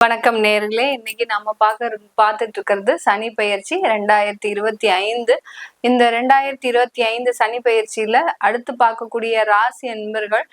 வணக்கம் நேர்களே. இன்னைக்கு நம்ம பார்த்துட்டு இருக்கிறது சனி பயிற்சி 2025. இந்த 2025 சனி பயிற்சியில அடுத்து பார்க்கக்கூடிய ராசி அன்பர்கள்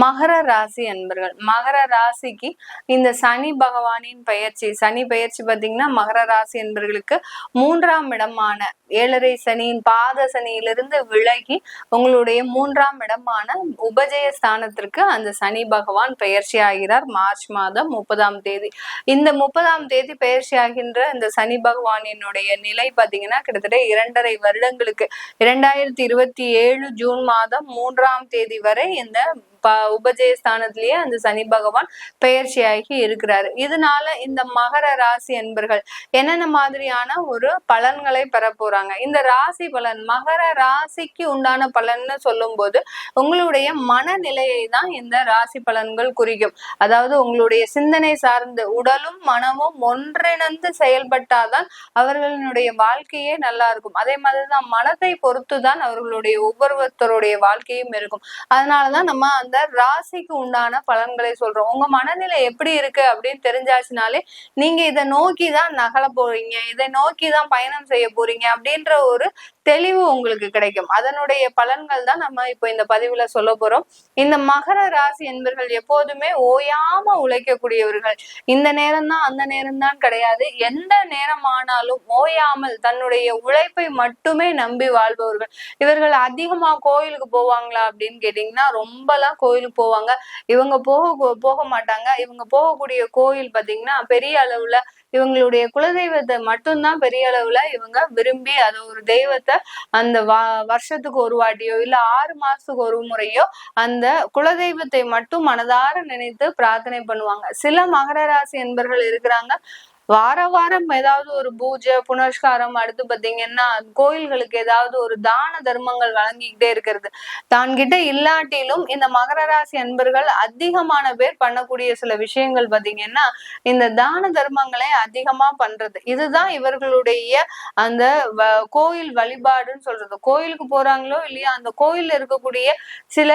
மகர ராசி அன்பர்கள். மகர ராசிக்கு இந்த சனி பகவானின் பயிற்சி, சனி பயிற்சி பார்த்தீங்கன்னா மகர ராசி அன்பர்களுக்கு 3ஆம் இடமான 7.5 சனியின் பாத சனியிலிருந்து விலகி உங்களுடைய 3ஆம் இடமான உபஜய ஸ்தானத்திற்கு அந்த சனி பகவான் பயிற்சி ஆகிறார் மார்ச் மாதம் 30ஆம் தேதி. இந்த 30ஆம் தேதி பயிற்சி ஆகின்ற இந்த சனி பகவானினுடைய நிலை பாத்தீங்கன்னா கிட்டத்தட்ட 2.5 வருடங்களுக்கு 2027 ஜூன் மாதம் 3ஆம் தேதி வரை இந்த உபஜய ஸ்தானத்திலேயே அந்த சனி பகவான் பயிற்சியாகி இருக்கிறாரு. இதனால இந்த மகர ராசி அன்பர்கள் என்னென்ன மாதிரியான ஒரு பலன்களை பெற போறாங்க? இந்த ராசி பலன், மகர ராசிக்கு உண்டான பலன்னு சொல்லும் போது உங்களுடைய மனநிலையை தான் இந்த ராசி பலன்கள் குறிக்கும். அதாவது உங்களுடைய சிந்தனை சார்ந்து உடலும் மனமும் ஒன்றிணைந்து செயல்பட்டாதான் அவர்களுடைய வாழ்க்கையே நல்லா இருக்கும். அதே மாதிரிதான் மனதை பொறுத்துதான் அவர்களுடைய ஒவ்வொருத்தருடைய வாழ்க்கையும் இருக்கும். அதனாலதான் நம்ம அந்த ராசிக்கு உண்டான பலன்களை சொல்றோம். உங்க மனநிலை எப்படி இருக்கு அப்படின்னு தெரிஞ்சாச்சுனாலே நீங்க இதை நோக்கிதான் நகல போறீங்க, இதை நோக்கிதான் பயணம் செய்ய போறீங்க அப்படின்ற ஒரு தெளிவு உங்களுக்கு கிடைக்கும். அதனுடைய பலன்கள் தான் நம்ம இப்போ இந்த பதிவுல சொல்ல போறோம். இந்த மகர ராசி என்பவர்கள் எப்போதுமே ஓயாம உழைக்கக்கூடியவர்கள். இந்த நேரம் தான் அந்த நேரம் தான் கிடையாது, எந்த நேரம் ஆனாலும் ஓயாமல் தன்னுடைய உழைப்பை மட்டுமே நம்பி வாழ்பவர்கள். இவர்கள் அதிகமா கோயிலுக்கு போவாங்களா அப்படின்னு கேட்டீங்கன்னா ரொம்பலாம் கோயிலுக்கு போவாங்க. இவங்க போக மாட்டாங்க. இவங்க போகக்கூடிய கோயில் பாத்தீங்கன்னா பெரிய அளவுல இவங்களுடைய குலதெய்வத்தை மட்டும்தான் பெரிய அளவுல இவங்க விரும்பி அதை ஒரு தெய்வத்தை அந்த வருஷத்துக்கு ஒரு வாட்டியோ இல்ல 6 மாசத்துக்கு ஒரு முறையோ அந்த குலதெய்வத்தை மட்டும் மனதார நினைத்து பிரார்த்தனை பண்ணுவாங்க. சில மகர ராசி என்பர்கள் இருக்கிறாங்க, வாரம் ஏதாவது ஒரு பூஜை புனஸ்காரம், அடுத்து பாத்தீங்கன்னா கோயில்களுக்கு ஏதாவது ஒரு தான தர்மங்கள் வழங்கிக்கிட்டே இருக்கிறது. தான்கிட்ட இல்லாட்டிலும் இந்த மகர ராசி அன்பர்கள் அதிகமான பேர் பண்ணக்கூடிய சில விஷயங்கள் பாத்தீங்கன்னா இந்த தான தர்மங்களை அதிகமா பண்றது. இதுதான் இவர்களுடைய அந்த கோயில் வழிபாடுன்னு சொல்றது. கோயிலுக்கு போறாங்களோ இல்லையா, அந்த கோயில்ல இருக்கக்கூடிய சில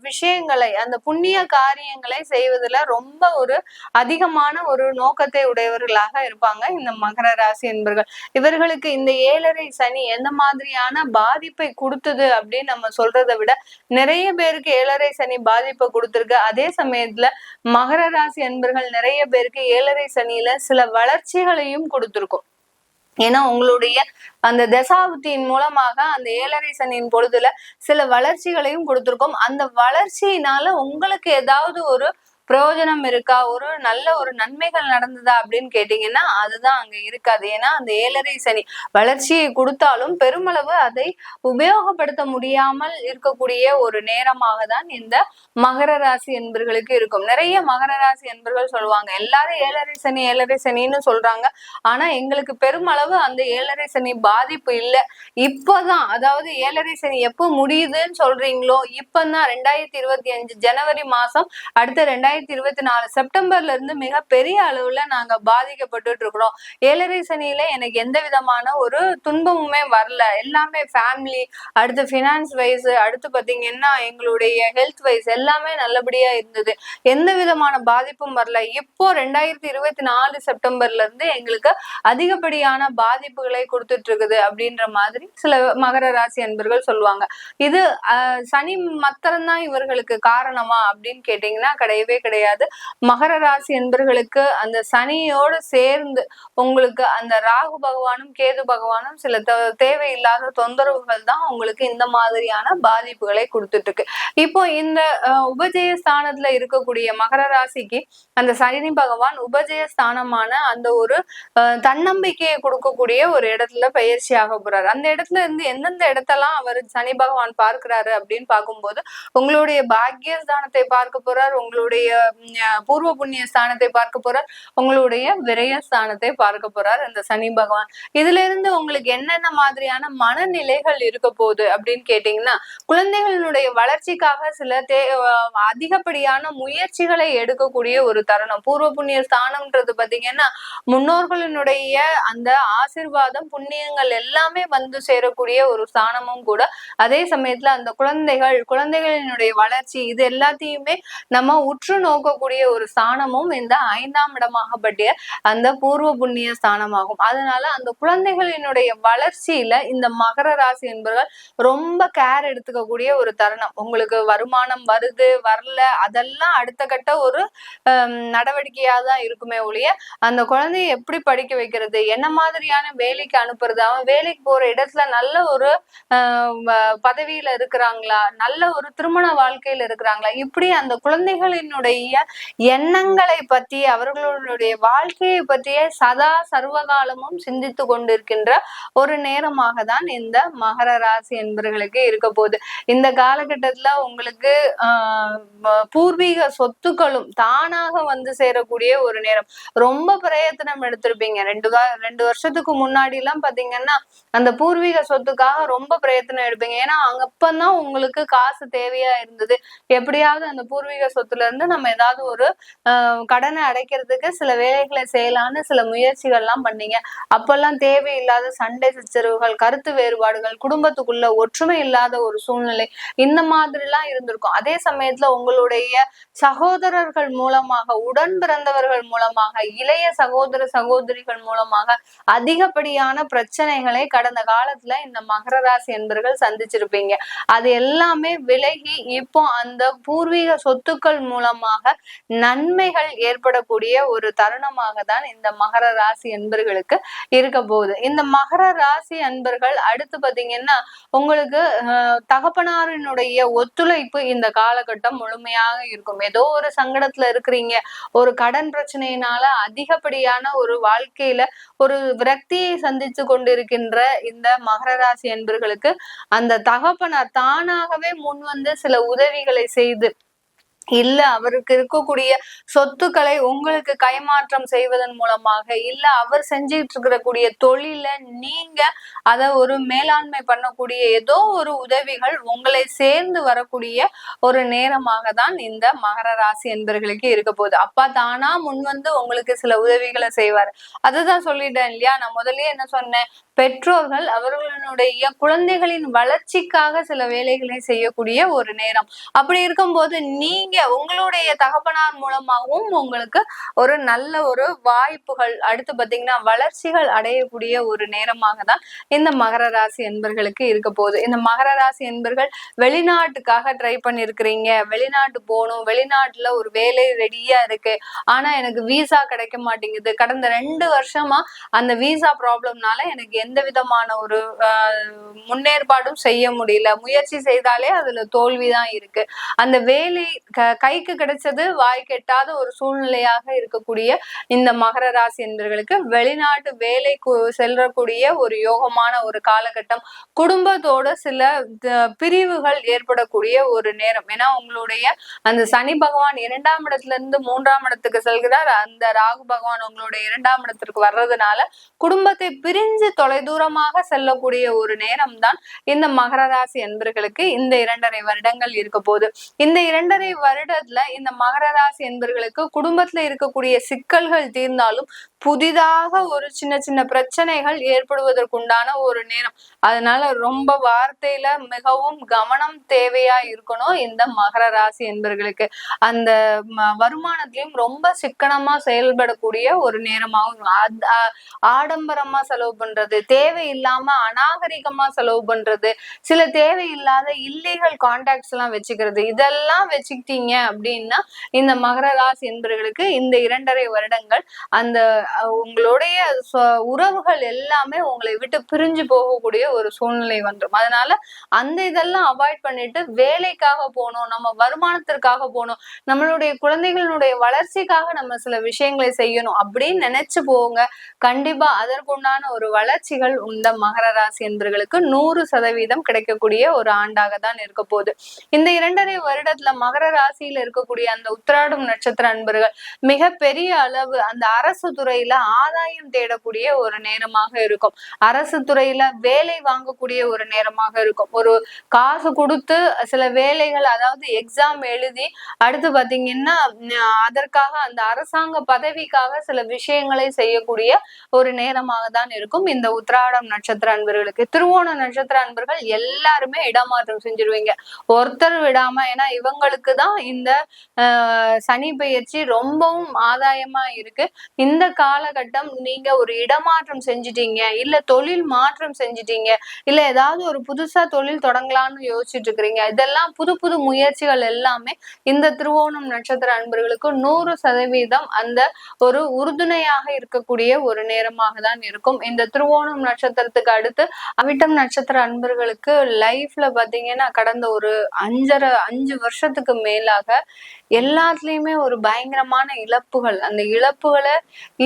விஷயங்களை, அந்த புண்ணிய காரியங்களை செய்வதுல ரொம்ப ஒரு அதிகமான ஒரு நோக்கத்தை உடையவர்களாக இருப்பாங்க இந்த மகர ராசி என்பர்கள். இவர்களுக்கு இந்த 7.5 சனி எந்த மாதிரியான பாதிப்பை கொடுத்தது அப்படின்னு நம்ம சொல்றதை விட நிறைய பேருக்கு 7.5 சனி பாதிப்பை கொடுத்திருக்கு. அதே சமயத்துல மகர ராசி என்பர்கள் நிறைய பேருக்கு 7.5 சனியில சில வளர்ச்சிகளையும் கொடுத்திருக்கும். ஏன்னா உங்களுடைய அந்த தசாபுத்தியின் மூலமாக அந்த 7.5 சனியின் பொழுதுல சில வளர்ச்சிகளையும் கொடுத்திருக்கும். அந்த வளர்ச்சியினால உங்களுக்கு ஏதாவது ஒரு பிரயோஜனம் இருக்கா, ஒரு நல்ல ஒரு நன்மைகள் நடந்ததா அப்படின்னு கேட்டீங்கன்னா அதுதான் அங்க இருக்காது. ஏன்னா அந்த 7.5 சனி வளர்ச்சியை கொடுத்தாலும் பெருமளவு அதை உபயோகப்படுத்த முடியாமல் இருக்கக்கூடிய ஒரு நேரமாக தான் இந்த மகர ராசி என்பர்களுக்கு இருக்கும். நிறைய மகர ராசி என்பர்கள் சொல்லுவாங்க, எல்லாரும் 7.5 சனின்னு சொல்றாங்க, ஆனா எங்களுக்கு பெருமளவு அந்த 7.5 சனி பாதிப்பு இல்லை. இப்பதான், அதாவது 7.5 சனி எப்போ முடியுதுன்னு சொல்றீங்களோ இப்பதான் 2025 ஜனவரி மாசம் அடுத்த 2024 செப்டம்பர்ல இருந்து மிக பெரிய அளவுல நாங்க பாதிக்கப்பட்டு இருக்கிறோம். 7.5 சனியில எனக்கு எந்த விதமான ஒரு துன்பமுமே வரல. எல்லாமே ஃபேமிலி, அடுத்து பினான்ஸ் வைஸ், அடுத்து பாத்தீங்கன்னா எங்களுடைய ஹெல்த் வைஸ் எல்லாமே நல்லபடியா இருந்தது. எந்த விதமான பாதிப்பும் வரல. இப்போ 2024 செப்டம்பர்ல இருந்து எங்களுக்கு அதிகப்படியான பாதிப்புகளை கொடுத்துட்டு இருக்குது அப்படின்ற மாதிரி சில மகர ராசி அன்பர்கள் சொல்லுவாங்க. இது சனி மாத்திரம்தான் இவர்களுக்கு காரணமா அப்படின்னு கேட்டீங்கன்னா கிடையவே கிடையாது. மகர ராசி என்பர்களுக்கு அந்த சனியோடு சேர்ந்து உங்களுக்கு அந்த ராகு பகவானும் கேது பகவானும் சில தேவையில்லாத தொந்தரவுகள் தான் உங்களுக்கு இந்த மாதிரியான பாதிப்புகளை கொடுத்துட்டு இருக்கு. இப்போ இந்த உபஜய ஸ்தானத்துல இருக்கக்கூடிய மகர ராசிக்கு அந்த சனி பகவான் உபஜய ஸ்தானமான அந்த ஒரு தன்னம்பிக்கையை கொடுக்கக்கூடிய ஒரு இடத்துல பயிற்சி ஆக போறாரு. அந்த இடத்துல இருந்து எந்தெந்த இடத்தெல்லாம் அவர் சனி பகவான் பார்க்கிறாரு அப்படின்னு பார்க்கும்போது உங்களுடைய பாக்கிய ஸ்தானத்தை பார்க்க போறார், உங்களுடைய பூர்வ புண்ணிய ஸ்தானத்தை பார்க்க போறார், உங்களுடைய விரய ஸ்தானத்தை பார்க்க போறார் இந்த சனி பகவான். இதுல இருந்து உங்களுக்கு என்னென்ன மாதிரியான மனநிலைகள் இருக்க போகுது அப்படின்னு கேட்டீங்கன்னா, குழந்தைகளுடைய வளர்ச்சிக்காக சில அதிகப்படியான முயற்சிகளை எடுக்கக்கூடிய ஒரு தருணம். பூர்வ புண்ணிய ஸ்தானம்ன்றது பாத்தீங்கன்னா முன்னோர்களினுடைய அந்த ஆசீர்வாதம் புண்ணியங்கள் எல்லாமே வந்து சேரக்கூடிய ஒரு ஸ்தானமும் கூட. அதே சமயத்துல அந்த குழந்தைகளினுடைய வளர்ச்சி இது எல்லாத்தையுமே நம்ம உற்று நோக்கக்கூடிய ஒரு ஸ்தானமும் இந்த 5ஆம் இடமாகப்பட்டிய அந்த பூர்வ புண்ணிய ஸ்தானமாகும். அதனால அந்த குழந்தைகளினுடைய வளர்ச்சியில இந்த மகர ராசி என்பவர்கள் ரொம்ப கேர் எடுத்துக்கக்கூடிய ஒரு தருணம். உங்களுக்கு வருமானம் வருது வரல அதெல்லாம் அடுத்த கட்ட ஒரு நடவடிக்கையா தான் இருக்குமே ஒழிய அந்த குழந்தைய எப்படி படிக்க வைக்கிறது, என்ன மாதிரியான வேலைக்கு அனுப்புறது, அவன் வேலைக்கு போற இடத்துல நல்ல ஒரு பதவியில இருக்கிறாங்களா, நல்ல ஒரு திருமண வாழ்க்கையில இருக்கிறாங்களா, இப்படி அந்த குழந்தைகளினுடைய எண்ணங்களை பத்தி அவர்களுடைய வாழ்க்கையை பற்றியே சதா சர்வகாலமும் சிந்தித்து கொண்டிருக்கின்ற ஒரு நேரமாக தான் இந்த மகர ராசி என்பவர்களுக்கு இருக்க போகுது. இந்த காலகட்டத்துல உங்களுக்கு பூர்வீக சொத்துக்களும் தானாக வந்து சேரக்கூடிய ஒரு நேரம். ரொம்ப பிரயத்தனம் எடுத்திருப்பீங்க. 2 வருஷத்துக்கு முன்னாடி எல்லாம் பாத்தீங்கன்னா அந்த பூர்வீக சொத்துக்காக ரொம்ப பிரயத்தனம் எடுப்பீங்க. ஏன்னா அப்பதான் உங்களுக்கு காசு தேவையா இருந்தது. எப்படியாவது அந்த பூர்வீக சொத்துல இருந்து நம்ம ஏதாவது ஒரு கடனை அடைக்கிறதுக்கு சில வேலைகளை செய்யலான்னு சில முயற்சிகள் எல்லாம் பண்ணீங்க. அப்பெல்லாம் தேவையில்லாத சண்டை சச்சரவுகள், கருத்து வேறுபாடுகள், குடும்பத்துக்குள்ள ஒற்றுமை இல்லாத ஒரு சூழ்நிலை, இந்த மாதிரி எல்லாம் இருந்திருக்கும். அதே சமயத்துல உங்களுடைய சகோதரர்கள் மூலமாக, உடன் பிறந்தவர்கள் மூலமாக, இளைய சகோதர சகோதரிகள் மூலமாக அதிகப்படியான பிரச்சனைகளை கடந்த காலத்துல இந்த மகர ராசி என்பவர்கள் சந்திச்சிருப்பீங்க. அது எல்லாமே விலகி இப்போ அந்த பூர்வீக சொத்துக்கள் மூலமாக நன்மைகள் ஏற்படக்கூடிய ஒரு தருணமாக தான் இந்த மகர ராசி என்பர்களுக்கு இருக்க போகுது. இந்த மகர ராசி அன்பர்கள் அடுத்து பாத்தீங்கன்னா உங்களுக்கு தகப்பனாரினுடைய ஒத்துழைப்பு இந்த காலகட்டம் முழுமையாக இருக்கும். ஏதோ ஒரு சங்கடத்துல இருக்கிறீங்க, ஒரு கடன் பிரச்சனையினால அதிகப்படியான ஒரு வாழ்க்கையில ஒரு விரக்தியை சந்திச்சு கொண்டிருக்கின்ற இந்த மகர ராசி என்பர்களுக்கு அந்த தகப்பனார் தானாகவே முன் வந்து சில உதவிகளை செய்து, இல்ல அவருக்கு இருக்கக்கூடிய சொத்துக்களை உங்களுக்கு கைமாற்றம் செய்வதன் மூலமாக, இல்ல அவர் செஞ்சுட்டு இருக்கக்கூடிய தொழில நீங்க அத ஒரு மேலாண்மை பண்ணக்கூடிய ஏதோ ஒரு உதவிகள் உங்களை சேர்ந்து வரக்கூடிய ஒரு நேரமாக தான் இந்த மகர ராசி என்பர்களுக்கு இருக்க போகுது. அப்பா தானா முன் வந்து உங்களுக்கு சில உதவிகளை செய்வார். அதுதான் சொல்லிட்டேன் இல்லையா, நான் முதல்லயே என்ன சொன்னேன், பெற்றோர்கள் அவர்களுடைய குழந்தைகளின் வளர்ச்சிக்காக சில வேலைகளை செய்யக்கூடிய ஒரு நேரம். அப்படி இருக்கும்போது நீங்க உங்களுடைய தகப்பனார் மூலமாகவும் உங்களுக்கு ஒரு நல்ல ஒரு வாய்ப்புகள், அடுத்து பாத்தீங்கன்னா வளர்ச்சிகள் அடையக்கூடிய ஒரு நேரமாக தான் இந்த மகர ராசி என்பர்களுக்கு இருக்க போகுது. இந்த மகர ராசி என்பர்கள் வெளிநாட்டுக்காக ட்ரை பண்ணிருக்கிறீங்க, வெளிநாட்டு போகணும், வெளிநாட்டுல ஒரு வேலை ரெடியா இருக்கு, ஆனா எனக்கு வீசா கிடைக்க மாட்டேங்குது, கடந்த 2 வருஷமா அந்த வீசா ப்ராப்ளம்னால எனக்கு எந்த விதமான ஒரு முன்னேற்பாடும் செய்ய முடியல, முயற்சி செய்தாலே அதுல தோல்விதான் இருக்கு, அந்த வேலை கைக்கு கிடைச்சது வாய்க்கு எட்டாத ஒரு சூழ்நிலையாக இருக்கக்கூடிய இந்த மகர ராசி என்பவர்களுக்கு வெளிநாட்டு வேலை செல்லக்கூடிய ஒரு யோகமான ஒரு காலகட்டம். குடும்பத்தோட சில பிரிவுகள் ஏற்படக்கூடிய ஒரு நேரம். ஏன்னா உங்களுடைய அந்த சனி பகவான் 2ஆம் இடத்துல இருந்து 3ஆம் இடத்துக்கு செல்கிறார். அந்த ராகு பகவான் உங்களுடைய 2ஆம் இடத்திற்கு வர்றதுனால குடும்பத்தை பிரிஞ்சு தொலைதூரமாக செல்லக்கூடிய ஒரு நேரம் தான் இந்த மகர ராசி என்பர்களுக்கு இந்த 2.5 வருடங்கள் இருக்க போகுது. இந்த 2.5 வருடத்துல இந்த மகர ராசி என்பர்களுக்கு குடும்பத்துல இருக்கக்கூடிய சிக்கல்கள் தீர்ந்தாலும் புதிதாக ஒரு சின்ன சின்ன பிரச்சனைகள் ஏற்படுவதற்குண்டான ஒரு நேரம். அதனால ரொம்ப வார்த்தையில மிகவும் கவனம் தேவையா இருக்கணும் இந்த மகர ராசி என்பர்களுக்கு. அந்த வருமானத்திலையும் ரொம்ப சிக்கனமா செயல்படக்கூடிய ஒரு நேரமாகும். ஆடம்பரமா செலவு பண்றது, தேவையில்லாம அநாகரிகமா செலவு பண்றது, சில தேவையில்லாத இல்லீகல் கான்டாக்ட்ஸ் எல்லாம் வச்சுக்கிறது, இதெல்லாம் வச்சுக்கிட்டீங்க அப்படின்னா இந்த மகர ராசி என்பவர்களுக்கு இந்த 2.5 வருடங்கள் அந்த உங்களுடைய உறவுகள் எல்லாமே உங்களை விட்டு பிரிஞ்சு போகக்கூடிய ஒரு சூழ்நிலை வந்துடும். அதனால அந்த இதெல்லாம் அவாய்ட் பண்ணிட்டு வேலைக்காக போகணும், நம்ம வருமானத்திற்காக போகணும், நம்மளுடைய குழந்தைகளுடைய வளர்ச்சிக்காக நம்ம சில விஷயங்களை செய்யணும் அப்படின்னு நினைச்சு போங்க. கண்டிப்பா அதற்குண்டான ஒரு வளர்ச்சிகள் இந்த மகர ராசி என்பவர்களுக்கு 100% கிடைக்கக்கூடிய ஒரு ஆண்டாக தான் இருக்க போகுது. இந்த 2.5 வருடத்துல மகர ராசியில இருக்கக்கூடிய அந்த உத்திராடம் நட்சத்திர அன்பர்கள் மிக பெரிய அளவு அந்த அரசு துறையில ஆதாயம் தேடக்கூடிய ஒரு நேரமாக இருக்கும். அரசு துறையில வேலை வாங்கக்கூடிய ஒரு நேரமாக இருக்கும். ஒரு காசு கொடுத்து சில வேலைகள், அதாவது எக்ஸாம் எழுதி அடுத்து பாத்தீங்கன்னா அதற்காக அந்த அரசாங்க பதவிக்காக சில விஷயங்களை செய்யக்கூடிய ஒரு நேரமாக தான் இருக்கும் இந்த உத்திராடம் நட்சத்திர அன்பர்களுக்கு. திருவோண நட்சத்திர அன்பர்கள் எல்லாருமே இடமாற்றம் செஞ்சிருவீங்க, ஒருத்தர் விடாம. ஏன்னா இவங்களுக்கு தான் இந்த சனி பெயர்ச்சி ரொம்பவும் ஆதாயமா இருக்கு. இந்த காலகட்டம் நீங்க ஒரு இடமாற்றம் செஞ்சிட்டீங்க, இல்ல தொழில் மாற்றம் செஞ்சிட்டீங்க, இல்ல ஏதாவது ஒரு புதுசா தொழில் தொடங்கலாம்னு யோசிச்சுட்டு இருக்கிறீங்க, இதெல்லாம் புது புது முயற்சிகள் எல்லாமே இந்த திருவோணம் நட்சத்திர அன்பர்களுக்கு 100% அந்த ஒரு உறுதுணையாக இருக்கக்கூடிய ஒரு நேரமாக தான் இருக்கும். இந்த திருவோணம் நட்சத்திரத்துக்கு அடுத்து அவிட்டம் நட்சத்திர அன்பர்களுக்கு லைஃப்ல பாத்தீங்கன்னா கடந்த ஒரு 5 வருஷத்துக்கு மேலாக எல்லாத்துலயுமே ஒரு பயங்கரமான இழப்புகள், அந்த இழப்புகளை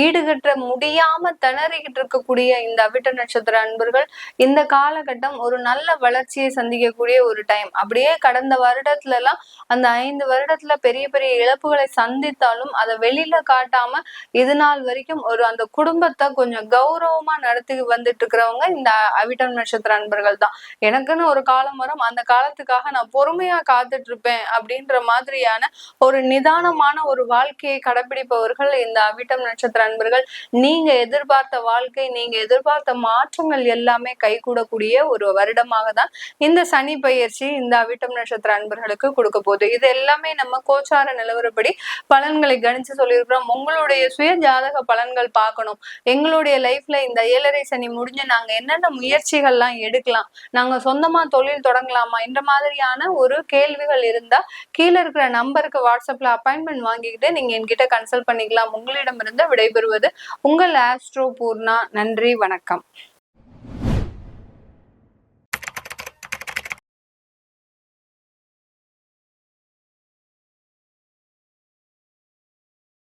ஈடுகட்ட முடியாம திணறிக்கிட்டு இருக்கக்கூடிய இந்த அவிட்ட நட்சத்திர அன்பர்கள் இந்த காலகட்டம் ஒரு நல்ல வளர்ச்சியை சந்திக்கக்கூடிய ஒரு டைம். அப்படியே கடந்த வருடத்துல எல்லாம் அந்த 5 வருடத்துல பெரிய பெரிய இழப்புகளை சந்தித்தாலும் அதை வெளியில காட்டாம இது நாள் வரைக்கும் ஒரு அந்த குடும்பத்தை கொஞ்சம் கௌரவமா நடத்தி வந்துட்டு இருக்கிறவங்க இந்த அவிட்டம் நட்சத்திர அன்பர்கள் தான். எனக்குன்னு ஒரு காலம் வரும், அந்த காலத்துக்காக நான் பொறுமையா காத்துட்டு இருப்பேன் அப்படின்ற மாதிரியான ஒரு நிதானமான ஒரு வாழ்க்கையை கடைபிடிப்பவர்கள் இந்த அவிட்டம் நட்சத்திர அன்பர்கள். நீங்க எதிர்பார்த்த வாழ்க்கை, நீங்க எதிர்பார்த்த மாற்றங்கள் எல்லாமே கைகூடக்கூடிய ஒரு வருடமாக தான் இந்த சனி பயிற்சி இந்த அவிட்டம் நட்சத்திர அன்பர்களுக்கு கொடுக்க போகுது. இது எல்லாமே நம்ம கோச்சார நிலவரப்படி பலன்களை கணிச்சு சொல்லியிருக்கிறோம். உங்களுடைய சுய ஜாதக பலன்கள் பார்க்கணும், எங்களுடைய லைஃப்ல இந்த 7.5 சனி முடிஞ்சு நாங்க என்னென்ன முயற்சிகள்லாம் எடுக்கலாம், நாங்க சொந்தமா தொழில் தொடங்கலாமா, இந்த மாதிரியான ஒரு கேள்விகள் இருந்தா கீழே இருக்கிற நம்பருக்கு வாட்ஸ்அப்ல அப்பாயின்மெண்ட் வாங்கிக்கிட்டு நீங்க என்கிட்ட கன்சல்ட் பண்ணிக்கலாம். உங்களிடமிருந்து விடைபெறுவது உங்கள் ஆஸ்ட்ரோ பூர்ணா. நன்றி, வணக்கம்.